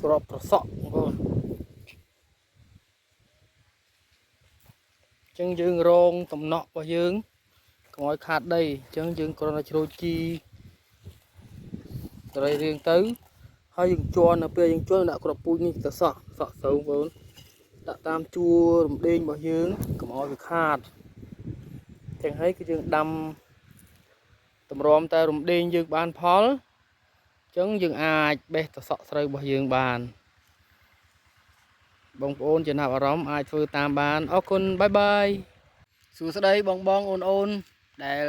ក្របប្រសក់បងចឹងយើងរងតំណក់របស់យើងកុំឲ្យខាតដីចឹងយើងគ្រាន់តែជ្រោយជីសរីរាង្គទៅហើយយើងជន់នៅពេលយើងជន់ដាក់ក្របពូជនេះទៅសក់ស្រូវបងដាក់តាមជួររំដេងរបស់យើងកុំឲ្យវាខាតចឹងហើយគឺយើងដាំតម្រាំតែរំដេងយើងបានផលចឹងយើងអាចបេះទៅសក់ស្រូវរបស់យើងបានបងប្អូនចំណាប់អារម្មណ៍អាចធ្វើតាមបានអរគុណបាយបាយសួស្តីបងអូនដែល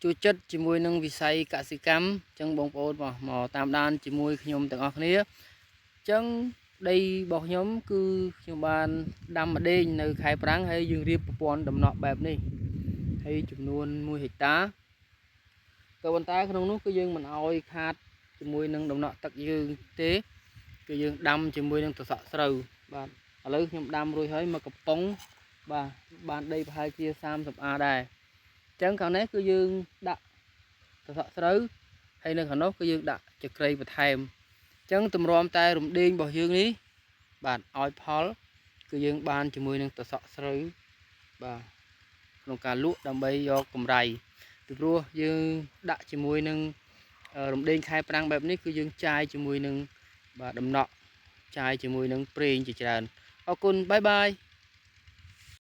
ជួយចិត្តជាមួយនឹងវិស័យកសិកម្មចឹងបងប្អូនមកតាមដានជាមួយខ្ញុំទាំងអស់គ្នាចឹងដីរបស់ខ្ញុំគឺខ្ញុំបានដាំម្ដេងនៅខែប្រាំងហើយយើងរៀបប្រព័ន្ធដំណក់បែបនេះហើយចំនួន1ហិកតាក៏ប៉ុន្តែក្នុងនោះគឺយើងមិនអោយខាតជាមួយនឹងដំណក់ទឹកយើងទេគឺយើងដាំជាមួយនឹងសសក់ស្រូវបាទឥឡូវខ្ញុំដាំរួចហើយមកកំប៉ុងបាទបានដីប្រហែលជា30 អាដែរចឹងខាងនេះគឺយើងដាក់សសក់ស្រូវហើយនៅខាងនោះគឺយើងដាក់ចក្រីបន្ថែមចឹងទម្រាំតែរំដេងរបស់យើងនេះបាទឲ្យផលគឺយើងបានជាមួយនឹងសសក់ស្រូវបាទក្នុងការលក់ដើម្បីយកកម្រៃពីព្រោះយើងដាក់ជាមួយនឹងរំដេងខែប្រាំងបែបនេះគឺយើងចាយជាមួយនឹងបាទដំណក់ចាយជាមួយនឹងប្រេងជាច្រើនអរគុណបាយបាយ